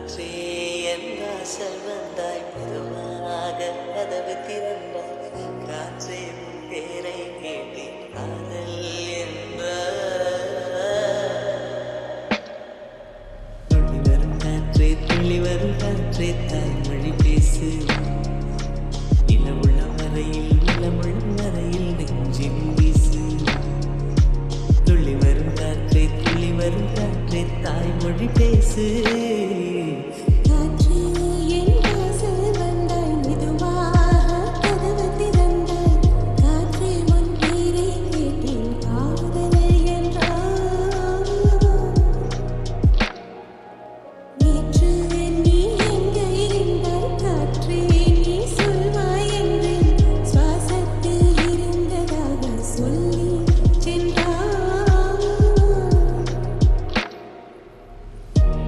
காற்றே என் வாசல் வந்தாய் மெதுவாக கதவு திறந்தாய் காற்றே உன் பேரை கேட்டேன் காதல் என்ற துள்ளி வரும் காற்றே தாய்மொழி பேசு நிலமுள்ள வரையில் நெஞ்சின் வீசு துள்ளி வரும் காற்றே தாய்மொழி பேசு